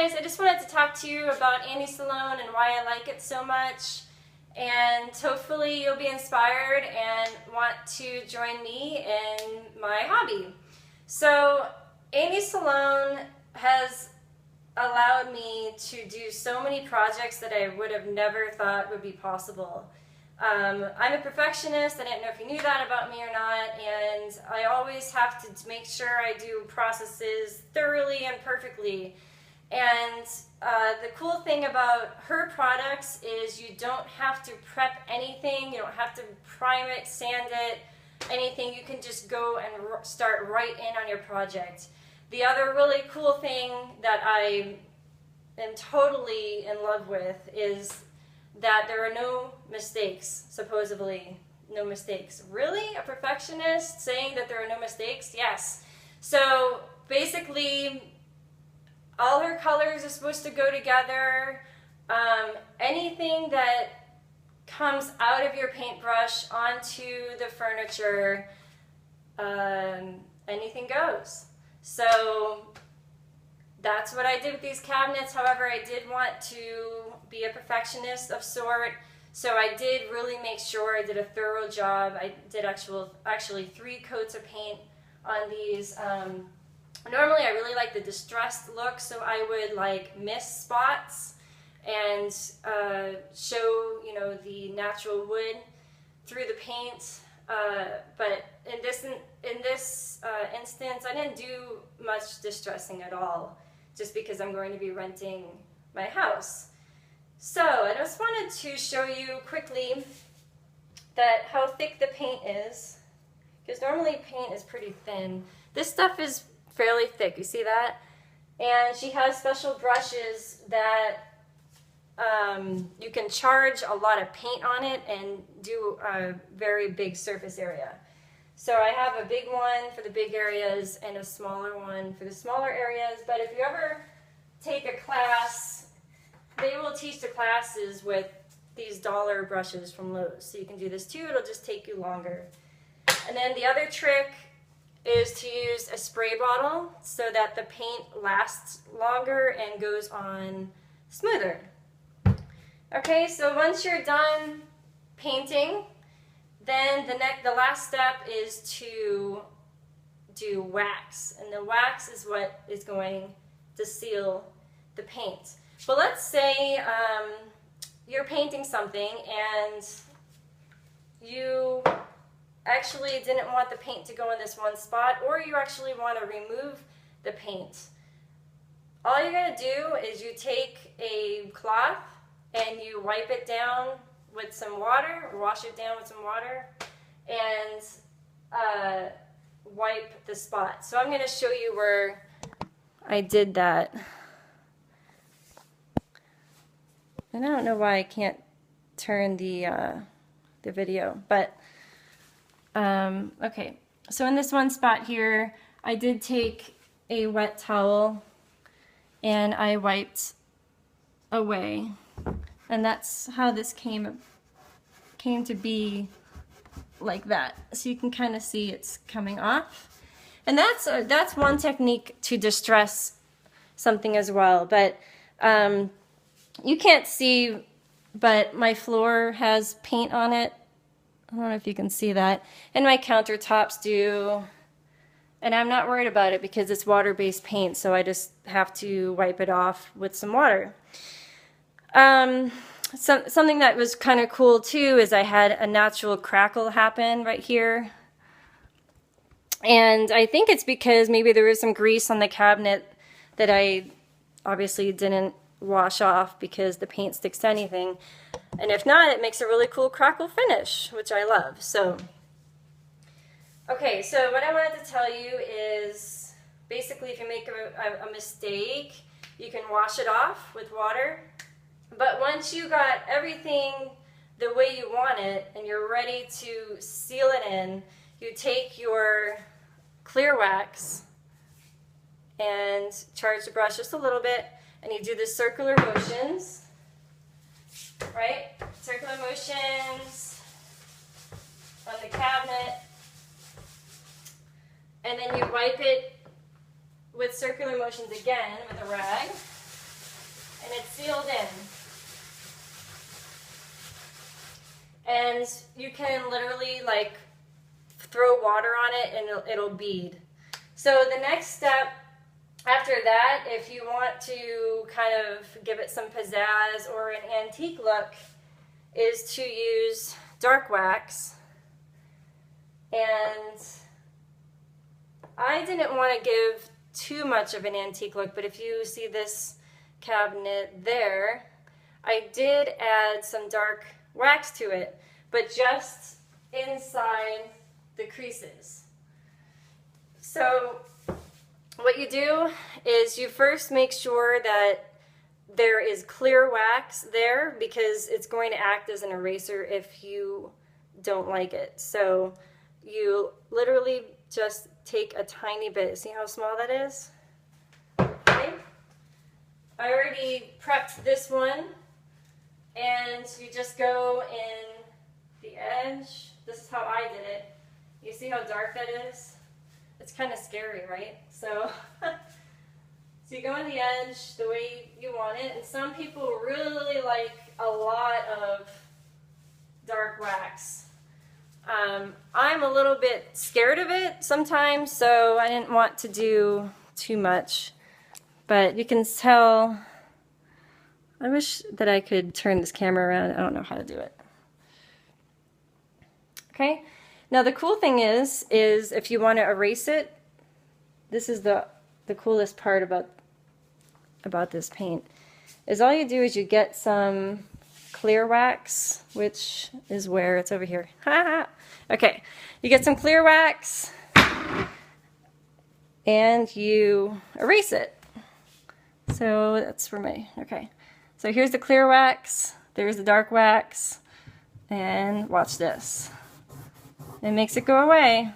guys, I just wanted to talk to you about Sloan and why I like it so much, and hopefully you'll be inspired and want to join me in my hobby. So Sloan has allowed me to do so many projects that I would have never thought would be possible. I'm a perfectionist. I didn't know if you knew that about me or not, and I always have to make sure I do processes thoroughly and perfectly. And the cool thing about her products is you don't have to prep anything, you don't have to prime it, sand it, anything. You can just go and start right in on your project. The other really cool thing that I am totally in love with is that there are no mistakes, supposedly. No mistakes. Really? A perfectionist saying that there are no mistakes? Yes. So basically, all her colors are supposed to go together. Anything that comes out of your paintbrush onto the furniture, anything goes. So that's what I did with these cabinets. However, I did want to be a perfectionist of sort, so I did really make sure I did a thorough job. I did actually 3 coats of paint on these. Normally, I really like the distressed look, so I would like mist spots and show, you know, the natural wood through the paint. But in this instance, I didn't do much distressing at all, just because I'm going to be renting my house. So I just wanted to show you quickly that how thick the paint is, because normally paint is pretty thin. This stuff is fairly thick, you see that? And she has special brushes that you can charge a lot of paint on it and do a very big surface area. So I have a big one for the big areas and a smaller one for the smaller areas. But if you ever take a class, they will teach the classes with these dollar brushes from Lowe's. So you can do this too, it'll just take you longer. And then the other trick is to use a spray bottle so that the paint lasts longer and goes on smoother. Okay, so once you're done painting, then the last step is to do wax, and the wax is what is going to seal the paint. But let's say you're painting something and you actually didn't want the paint to go in this one spot, or you actually want to remove the paint. All you're going to do is you take a cloth and you wipe it down with some water, or wash it down with some water, and wipe the spot. So I'm going to show you where I did that. And I don't know why I can't turn the video, but okay. So in this one spot here, I did take a wet towel and I wiped away. And that's how this came to be like that. So you can kind of see it's coming off. And that's one technique to distress something as well. But you can't see, but my floor has paint on it. I don't know if you can see that. And my countertops do. And I'm not worried about it because it's water-based paint, so I just have to wipe it off with some water. Something that was kind of cool too is I had a natural crackle happen right here. And I think it's because maybe there was some grease on the cabinet that I obviously didn't wash off because the paint sticks to anything. And if not, it makes a really cool crackle finish, which I love. So, okay, so what I wanted to tell you is basically if you make a mistake, you can wash it off with water. But once you got everything the way you want it and you're ready to seal it in, you take your clear wax and charge the brush just a little bit, and you do the circular motions, right? Circular motions on the cabinet, and then you wipe it with circular motions again with a rag. and it's sealed in. And you can literally like throw water on it and it'll bead. So the next step after that, if you want to kind of give it some pizzazz or an antique look, is to use dark wax. And I didn't want to give too much of an antique look, but if you see this cabinet there, I did add some dark wax to it, but just inside the creases. So what you do is you first make sure that there is clear wax there, because it's going to act as an eraser if you don't like it. So you literally just take a tiny bit. See how small that is? Okay. I already prepped this one, and you just go in the edge. This is how I did it. You see how dark that is? It's kind of scary, right? So, so you go in the edge the way you want it, and some people really like a lot of dark wax. I'm a little bit scared of it sometimes, so I didn't want to do too much. But you can tell, I wish that I could turn this camera around. I don't know how to do it. Okay, now the cool thing is if you want to erase it, this is the coolest part about this paint, is all you do is you get some clear wax, which is where it's over here. Okay, you get some clear wax and you erase it. So that's for me. Okay, so here's the clear wax, there's the dark wax, and watch this. It makes it go away.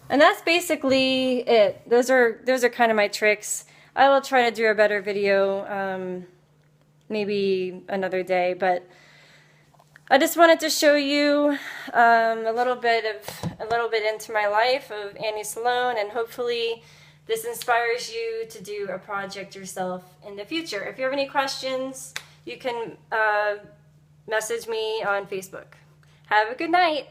And that's basically it. Those are kind of my tricks. I will try to do a better video maybe another day, but I just wanted to show you a little bit into my life of Annie Sloan, and hopefully this inspires you to do a project yourself in the future. If you have any questions, you can message me on Facebook. Have a good night.